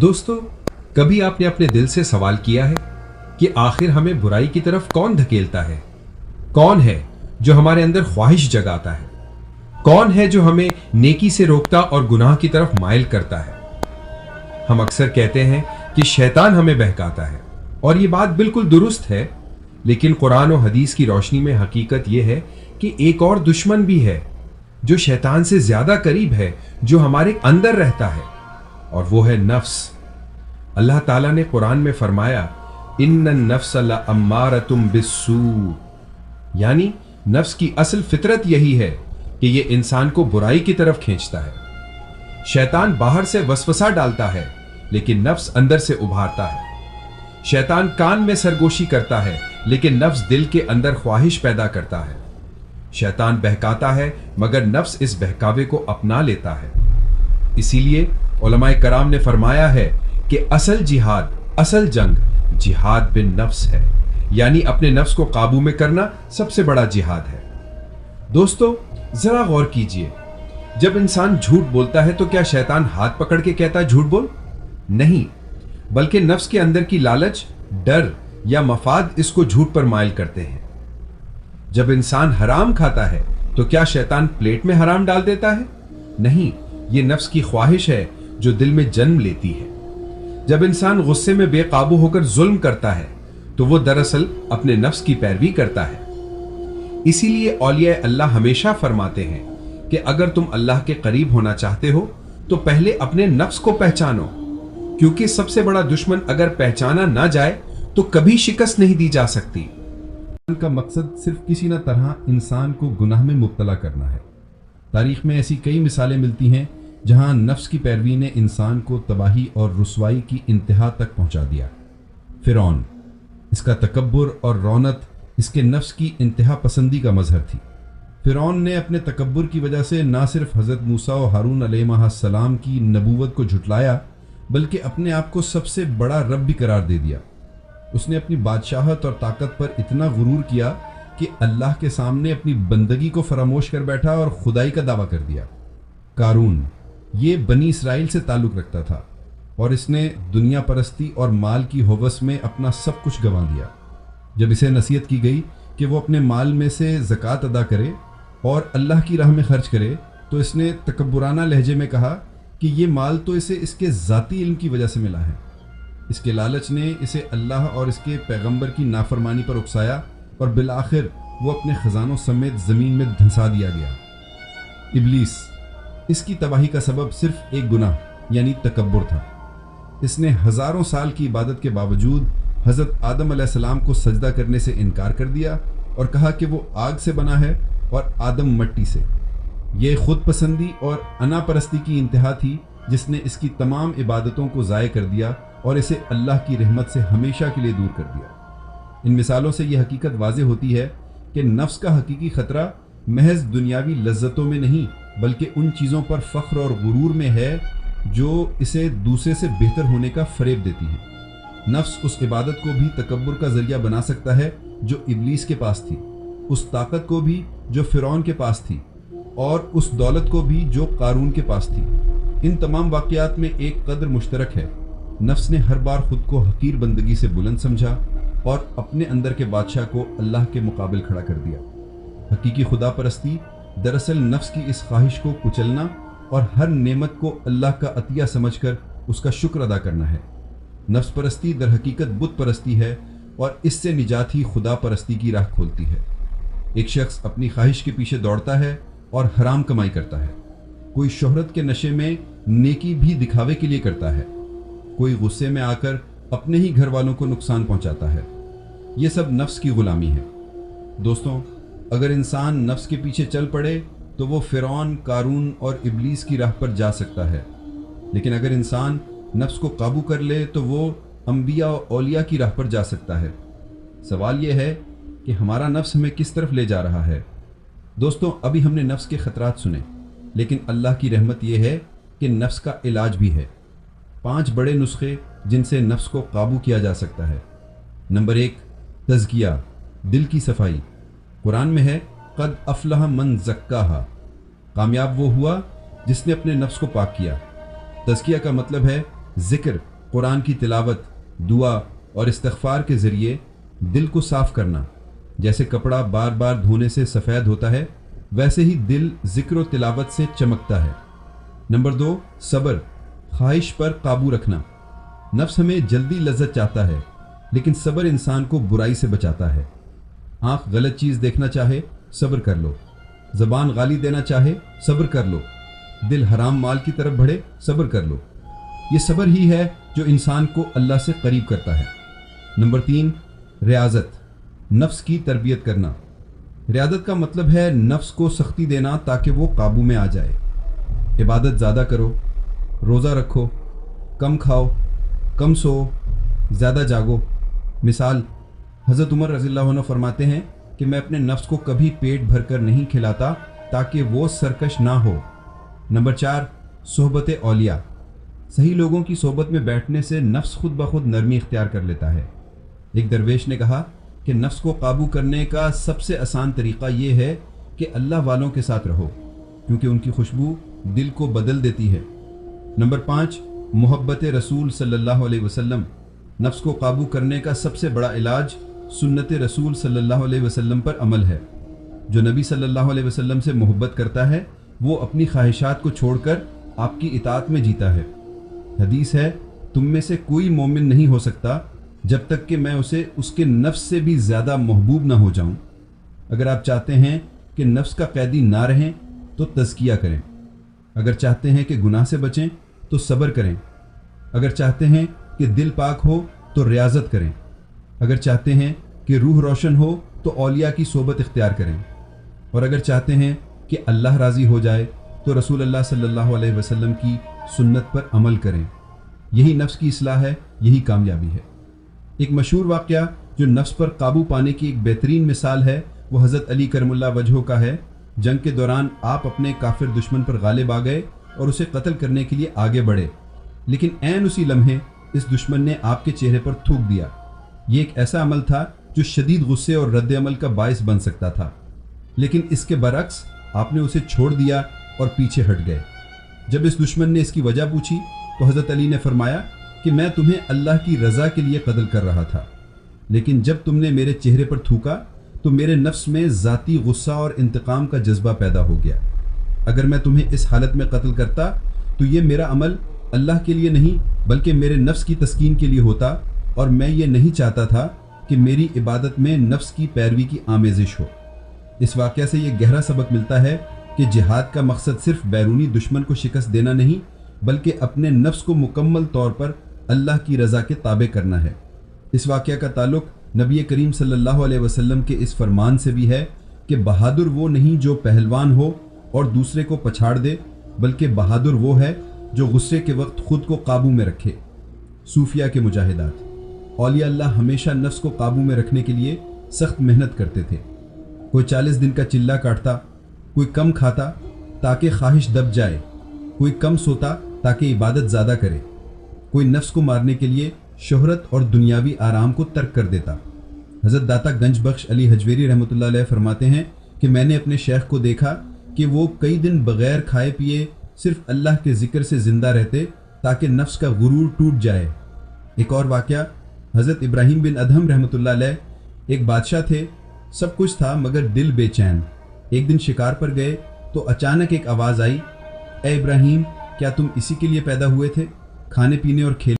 दोस्तों, कभी आपने अपने दिल से सवाल किया है कि आखिर हमें बुराई की तरफ कौन धकेलता है? कौन है जो हमारे अंदर ख्वाहिश जगाता है? कौन है जो हमें नेकी से रोकता और गुनाह की तरफ माइल करता है? हम अक्सर कहते हैं कि शैतान हमें बहकाता है, और ये बात बिल्कुल दुरुस्त है, लेकिन कुरान और हदीस की रोशनी में हकीकत यह है कि एक और दुश्मन भी है जो शैतान से ज्यादा करीब है, जो हमारे अंदर रहता है, और वो है नफ्स। अल्लाह ताला ने कुरान में फरमाया, इन्नन नफ्स लअम्मारतुम बिस्सू, यानी नफ्स की असल फितरत यही है कि ये इंसान को बुराई की तरफ खींचता है। शैतान बाहर से वसवसा डालता है, लेकिन नफ्स अंदर से उभारता है। शैतान कान में सरगोशी करता है, लेकिन नफ्स दिल के अंदर ख्वाहिश पैदा करता है। शैतान बहकाता है, मगर नफ्स इस बहकावे को अपना लेता है। इसीलिए उलमाए कराम ने फरमाया है कि असल जिहाद, असल जंग जिहाद बिन नफ्स है, यानी अपने नफ्स को काबू में करना सबसे बड़ा जिहाद है। दोस्तों, जरा गौर कीजिए, जब इंसान झूठ बोलता है तो क्या शैतान हाथ पकड़ के कहता है झूठ बोल? नहीं, बल्कि नफ्स के अंदर की लालच, डर या मफाद इसको झूठ पर माइल करते हैं। जब इंसान हराम खाता है तो क्या शैतान प्लेट में हराम डाल देता है? नहीं, ये नफ्स की ख्वाहिश है जो दिल में जन्म लेती है। जब इंसान गुस्से में बेकाबू होकर जुल्म करता है तो वो दरअसल अपने नफ्स की पैरवी करता है। इसीलिए औलिया अल्लाह हमेशा फरमाते हैं कि अगर तुम अल्लाह के करीब होना चाहते हो तो पहले अपने नफ्स को पहचानो, क्योंकि सबसे बड़ा दुश्मन अगर पहचाना ना जाए तो कभी शिकस्त नहीं दी जा सकती। का मकसद सिर्फ किसी न तरह इंसान को गुनाह में मुब्तला करना है। तारीख में ऐसी कई मिसालें मिलती हैं जहां नफ्स की पैरवी ने इंसान को तबाही और रुसवाई की इंतहा तक पहुंचा दिया। फिरौन, इसका तकब्बुर और रौनत इसके नफ्स की इंतहा पसंदी का मजहर थी। फिरौन ने अपने तकब्बुर की वजह से ना सिर्फ हज़रत मूसा और हारून अलैहिस्सलाम की नबूवत को झुटलाया, बल्कि अपने आप को सबसे बड़ा रब भी करार दे दिया। उसने अपनी बादशाहत और ताकत पर इतना गुरूर किया कि अल्लाह के सामने अपनी बंदगी को फरामोश कर बैठा और खुदाई का दावा कर दिया। कारून, ये बनी इसराइल से ताल्लुक़ रखता था और इसने दुनिया परस्ती और माल की हवस में अपना सब कुछ गंवा दिया। जब इसे नसीहत की गई कि वो अपने माल में से ज़कात अदा करे और अल्लाह की राह में खर्च करे, तो इसने तकब्बुराना लहजे में कहा कि ये माल तो इसे इसके ज़ाती इल्म की वजह से मिला है। इसके लालच ने इसे अल्लाह और इसके पैगंबर की नाफरमानी पर उकसाया और बिलाखिर वो अपने ख़जानों समेत ज़मीन में धंसा दिया गया। इब्लीस, इसकी तबाही का सबब सिर्फ एक गुनाह यानी तकब्बुर था। इसने हज़ारों साल की इबादत के बावजूद हज़रत आदम अलैहिस्सलाम को सजदा करने से इनकार कर दिया और कहा कि वो आग से बना है और आदम मिट्टी से। ये खुद पसंदी और अना परस्ती की इंतहा थी जिसने इसकी तमाम इबादतों को ज़ाय कर दिया और इसे अल्लाह की रहमत से हमेशा के लिए दूर कर दिया। इन मिसालों से यह हकीकत वाज़ेह होती है कि नफ्स का हकीकी ख़तरा महज दुनियावी लज्जतों में नहीं, बल्कि उन चीज़ों पर फ़ख्र और गुरूर में है जो इसे दूसरे से बेहतर होने का फ़रेब देती हैं। नफ्स उस इबादत को भी तकब्बुर का ज़रिया बना सकता है जो इब्लीस के पास थी, उस ताकत को भी जो फ़िरौन के पास थी, और उस दौलत को भी जो कारून के पास थी। इन तमाम वाक़यात में एक कदर मुश्तरक है। नफ्स ने हर बार खुद को हकीर बंदगी से बुलंद समझा और अपने अंदर के बादशाह को अल्लाह के मुकाबिल खड़ा कर दिया। हकीकी खुदा परस्ती दरअसल नफ्स की इस ख्वाहिश को कुचलना और हर नेमत को अल्लाह का अतिया समझकर उसका शुक्र अदा करना है। नफ्स परस्ती दर हकीकत बुत परस्ती है और इससे निजात ही खुदा परस्ती की राह खोलती है। एक शख्स अपनी ख्वाहिश के पीछे दौड़ता है और हराम कमाई करता है। कोई शोहरत के नशे में नेकी भी दिखावे के लिए करता है। कोई गुस्से में आकर अपने ही घर वालों को नुकसान पहुंचाता है। ये सब नफ्स की गुलामी है। दोस्तों, अगर इंसान नफ्स के पीछे चल पड़े तो वो फ़िरौन, कारून और इब्लीस की राह पर जा सकता है, लेकिन अगर इंसान नफ्स को काबू कर ले तो वो अंबिया और औलिया की राह पर जा सकता है। सवाल ये है कि हमारा नफ्स हमें किस तरफ ले जा रहा है। दोस्तों, अभी हमने नफ्स के ख़तरात सुने, लेकिन अल्लाह की रहमत यह है कि नफ्स का इलाज भी है। 5 बड़े नुस्खे जिनसे नफ्स को काबू किया जा सकता है। नंबर 1, तज़किया, दिल की सफाई। कुरान में है, क़द अफ़लह मन ज़क्काहा, कामयाब वो हुआ जिसने अपने नफ्स को पाक किया। तज़किया का मतलब है ज़िक्र, قرآن کی تلاوت، دعا اور استغفار کے ذریعے دل کو صاف کرنا، جیسے کپڑا بار بار دھونے سے سفید ہوتا ہے ویسے ہی دل ذکر و تلاوت سے چمکتا ہے۔ نمبر 2، صبر، خواہش پر قابو رکھنا۔ نفس ہمیں جلدی لذت چاہتا ہے، لیکن صبر انسان کو برائی سے بچاتا ہے۔ آنکھ غلط چیز دیکھنا چاہے، صبر کر لو۔ زبان گالی دینا چاہے، صبر کر لو۔ دل حرام مال کی طرف بڑھے، صبر کر لو۔ یہ صبر ہی ہے جو انسان کو اللہ سے قریب کرتا ہے۔ نمبر 3، ریاضت، نفس کی تربیت کرنا۔ ریاضت کا مطلب ہے نفس کو سختی دینا تاکہ وہ قابو میں آ جائے۔ عبادت زیادہ کرو، روزہ رکھو، کم کھاؤ، کم سو، زیادہ جاگو۔ مثال، حضرت عمر رضی اللہ عنہ فرماتے ہیں کہ میں اپنے نفس کو کبھی پیٹ بھر کر نہیں کھلاتا تاکہ وہ سرکش نہ ہو۔ نمبر 4، صحبت اولیاء۔ صحیح لوگوں کی صحبت میں بیٹھنے سے نفس خود بخود نرمی اختیار کر لیتا ہے۔ ایک درویش نے کہا کہ نفس کو قابو کرنے کا سب سے آسان طریقہ یہ ہے کہ اللہ والوں کے ساتھ رہو، کیونکہ ان کی خوشبو دل کو بدل دیتی ہے۔ نمبر 5، محبت رسول صلی اللہ علیہ وسلم۔ نفس کو قابو کرنے کا سب سے بڑا علاج سنت رسول صلی اللہ علیہ وسلم پر عمل ہے۔ جو نبی صلی اللہ علیہ وسلم سے محبت کرتا ہے وہ اپنی خواہشات کو چھوڑ کر آپ کی اطاعت میں جیتا ہے۔ حدیث ہے، تم میں سے کوئی مومن نہیں ہو سکتا جب تک کہ میں اسے اس کے نفس سے بھی زیادہ محبوب نہ ہو جاؤں۔ اگر آپ چاہتے ہیں کہ نفس کا قیدی نہ رہیں تو تزکیہ کریں۔ اگر چاہتے ہیں کہ گناہ سے بچیں تو صبر کریں۔ اگر چاہتے ہیں کہ دل پاک ہو تو ریاضت کریں۔ اگر چاہتے ہیں کہ روح روشن ہو تو اولیاء کی صحبت اختیار کریں۔ اور اگر چاہتے ہیں کہ اللہ راضی ہو جائے تو رسول اللہ صلی اللہ علیہ وسلم کی سنت پر عمل کریں۔ یہی نفس کی اصلاح ہے، یہی کامیابی ہے۔ ایک مشہور واقعہ جو نفس پر قابو پانے کی ایک بہترین مثال ہے وہ حضرت علی کرم اللہ وجہہ کا ہے۔ جنگ کے دوران آپ اپنے کافر دشمن پر غالب آ گئے اور اسے قتل کرنے کے لیے آگے بڑھے، لیکن عین اسی لمحے اس دشمن نے آپ کے چہرے پر تھوک دیا۔ یہ ایک ایسا عمل تھا جو شدید غصے اور رد عمل کا باعث بن سکتا تھا، لیکن اس کے برعکس آپ نے اسے چھوڑ دیا اور پیچھے ہٹ گئے۔ جب اس دشمن نے اس کی وجہ پوچھی تو حضرت علی نے فرمایا کہ میں تمہیں اللہ کی رضا کے لیے قتل کر رہا تھا، لیکن جب تم نے میرے چہرے پر تھوکا تو میرے نفس میں ذاتی غصہ اور انتقام کا جذبہ پیدا ہو گیا۔ اگر میں تمہیں اس حالت میں قتل کرتا تو یہ میرا عمل اللہ کے لیے نہیں بلکہ میرے نفس کی تسکین کے لیے ہوتا، اور میں یہ نہیں چاہتا تھا کہ میری عبادت میں نفس کی پیروی کی آمیزش ہو۔ اس واقعہ سے یہ گہرا سبق ملتا ہے کہ جہاد کا مقصد صرف بیرونی دشمن کو شکست دینا نہیں بلکہ اپنے نفس کو مکمل طور پر اللہ کی رضا کے تابع کرنا ہے۔ اس واقعہ کا تعلق نبی کریم صلی اللہ علیہ وسلم کے اس فرمان سے بھی ہے کہ بہادر وہ نہیں جو پہلوان ہو اور دوسرے کو پچھاڑ دے، بلکہ بہادر وہ ہے جو غصے کے وقت خود کو قابو میں رکھے۔ صوفیہ کے مجاہدات۔ اولیاء اللہ ہمیشہ نفس کو قابو میں رکھنے کے لیے سخت محنت کرتے تھے۔ کوئی 40 دن کا چلہ کاٹتا، کوئی کم کھاتا تاکہ خواہش دب جائے، کوئی کم سوتا تاکہ عبادت زیادہ کرے، کوئی نفس کو مارنے کے لیے شہرت اور دنیاوی آرام کو ترک کر دیتا۔ حضرت داتا گنج بخش علی حجویری رحمۃ اللہ علیہ فرماتے ہیں کہ میں نے اپنے شیخ کو دیکھا کہ وہ کئی دن بغیر کھائے پیے صرف اللہ کے ذکر سے زندہ رہتے تاکہ نفس کا غرور ٹوٹ جائے۔ ایک اور واقعہ، حضرت ابراہیم بن ادہم رحمۃ اللہ علیہ ایک بادشاہ تھے، سب کچھ تھا مگر دل بے چین۔ ایک دن شکار پر گئے تو اچانک ایک آواز آئی، اے ابراہیم، کیا تم اسی کے لیے پیدا ہوئے تھے؟ کھانے پینے اور کھیل